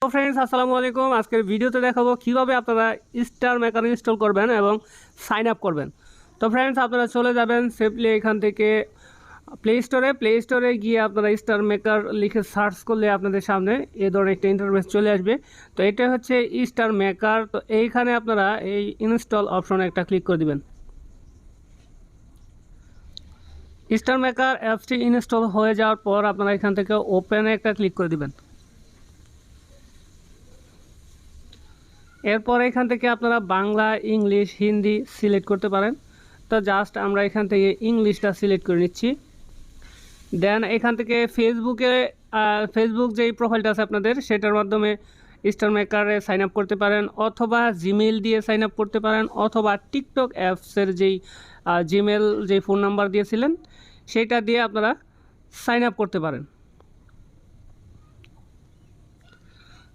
তো ফ্রেন্ডস আসসালামু আলাইকুম। আজকের ভিডিওতে দেখাবো কিভাবে আপনারা স্টার মেকার ইনস্টল করবেন এবং সাইন আপ করবেন। তো ফ্রেন্ডস আপনারা চলে যাবেন সিম্পলি এখান থেকে প্লে স্টোরে গিয়ে আপনারা স্টার মেকার লিখে সার্চ করলে আপনাদের সামনে এই ধরনের একটা ইন্টারফেস চলে আসবে। তো এটা হচ্ছে স্টার মেকার। তো এইখানে আপনারা এই ইনস্টল অপশনে একটা ক্লিক করে দিবেন। স্টার মেকার অ্যাপসটি ইনস্টল হয়ে যাওয়ার পর আপনারা এখান থেকে ওপেনে একটা ক্লিক করে দিবেন। এরপর এখান থেকে আপনারা বাংলা, ইংলিশ, হিন্দি সিলেক্ট করতে পারেন। তো জাস্ট আমরা এখান থেকে ইংলিশটা সিলেক্ট করে নিচ্ছি। দেন এখান থেকে ফেসবুক যেই প্রোফাইলটা আছে আপনাদের সেটার মাধ্যমে স্টার মেকারে সাইন আপ করতে পারেন, অথবা জিমেল দিয়ে সাইন আপ করতে পারেন, অথবা টিকটক অ্যাপসের যেই জিমেল যেই ফোন নাম্বার দিয়েছিলেন সেটা দিয়ে আপনারা সাইন আপ করতে পারেন।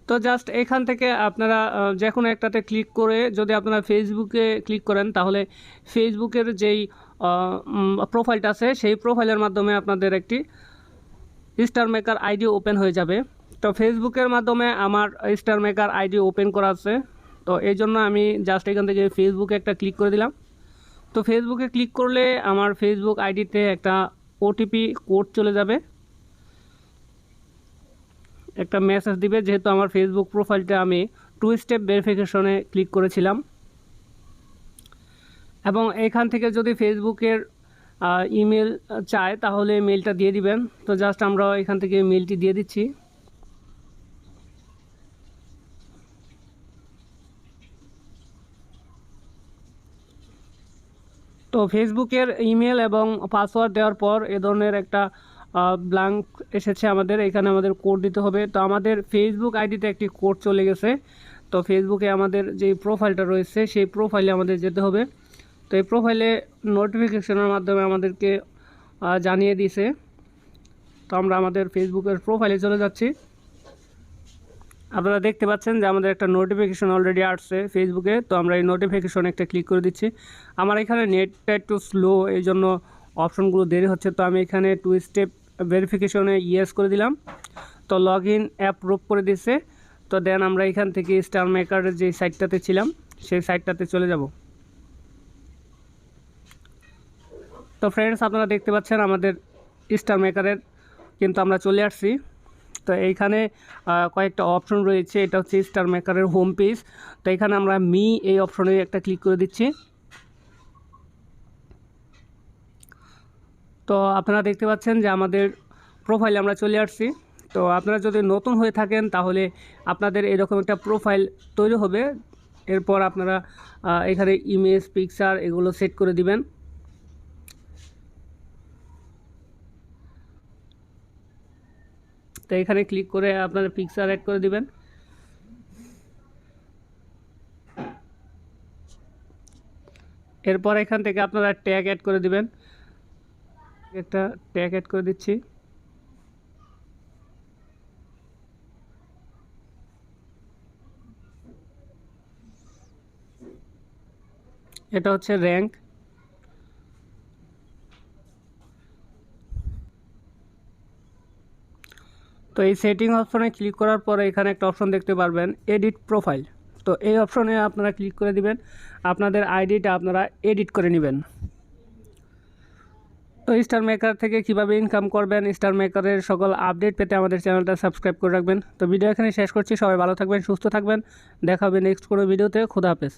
তো জাস্ট এখান থেকে আপনারা যে কোনো একটাতে ক্লিক করে যদি আপনারা ফেসবুকে ক্লিক করেন তাহলে ফেসবুকের যেই প্রোফাইলটা আছে সেই প্রোফাইলের মাধ্যমে আপনাদের একটি স্টার মেকার আইডি ওপেন হয়ে যাবে। তো ফেসবুকের মাধ্যমে আমার স্টার মেকার আইডি ওপেন করা আছে, তো এই জন্য আমি জাস্ট এখান থেকে ফেসবুকে একটা ক্লিক করে দিলাম। তো ফেসবুকে ক্লিক করলে আমার ফেসবুক আইডিতে একটা ওটিপি কোড চলে যাবে, একটা মেসেজ দিবে, যেহেতু আমার ফেসবুক প্রোফাইলটা আমি 2 স্টেপ ভেরিফিকেশনে ক্লিক করেছিলাম। এবং এখান থেকে যদি ফেসবুকের ইমেল চায় তাহলে মেলটা দিয়ে দিবেন। তো জাস্ট আমরা এখান থেকে মেলটি দিয়ে দিচ্ছি। তো ফেসবুকের ইমেল এবং পাসওয়ার্ড দেওয়ার পর এ ধরনের একটা ব্ল্যাঙ্ক এসেছে, আমাদের এখানে আমাদের কোড দিতে হবে। তো আমাদের ফেসবুক আইডিতে একটি কোড চলে গেছে। তো ফেসবুকে আমাদের যে প্রোফাইলটা রয়েছে সেই প্রোফাইলে আমাদের যেতে হবে। তো এই প্রোফাইলে নোটিফিকেশনের মাধ্যমে আমাদেরকে জানিয়ে দিয়েছে। তো আমরা আমাদের ফেসবুকের প্রোফাইলে চলে যাচ্ছি। আপনারা দেখতে পাচ্ছেন যে আমাদের একটা নোটিফিকেশন অলরেডি আসছে ফেসবুকে। তো আমরা এই নোটিফিকেশনে একটা ক্লিক করে দিচ্ছি। আমার এখানে নেটটা একটু স্লো, এই জন্য অপশনগুলো দেরি হচ্ছে। তো আমি এখানে 2 স্টেপ ভেরিফিকেশনে ইয়েস করে দিলাম। তো লগ ইন অ্যাপ্রুভ করে দিচ্ছে। তো দেন আমরা এখান থেকে স্টার মেকারের যে সাইটটাতে ছিলাম সেই সাইটটাতে চলে যাব। তো ফ্রেন্ডস আপনারা দেখতে পাচ্ছেন আমাদের স্টার মেকারের কিন্তু আমরা চলে আসছি। তো এইখানে কয়েকটা অপশন রয়েছে, এটা হচ্ছে স্টার মেকারের হোম পেজ। তো এখানে আমরা এই অপশনে একটা ক্লিক করে দিচ্ছি। তো আপনারা দেখতে পাচ্ছেন যে আমাদের প্রোফাইলে আমরা চলে আসছি। তো আপনারা যদি নতুন হয়ে থাকেন তাহলে আপনাদের এরকম একটা প্রোফাইল তৈরি হবে। এরপর আপনারা এখানে ইমেজ, পিকচার এগুলো সেট করে দিবেন। তো এখানে ক্লিক করে আপনারা পিকচার অ্যাড করে দিবেন। এরপর এখান থেকে আপনারা ট্যাগ অ্যাড করে দিবেন। একটা ট্যাগ অ্যাড করে দিচ্ছি। এটা হচ্ছে র্যাঙ্ক। তো এই সেটিং অপশনে ক্লিক করার পরে এখানে একটা অপশন দেখতে পারবেন এডিট প্রোফাইল। তো এই অপশনে আপনারা ক্লিক করে দিবেন, আপনাদের আইডিটা আপনারা এডিট করে নেবেন। তো স্টার মেকার থেকে কিভাবে ইনকাম করবেন, স্টার মেকারের সকল আপডেট পেতে আমাদের চ্যানেলটা সাবস্ক্রাইব করে রাখবেন। তো ভিডিও এখানে শেষ করছি। সবাই ভালো থাকবেন, সুস্থ থাকবেন। দেখা হবে নেক্সট কোনো ভিডিওতে। খোদা হাফেজ।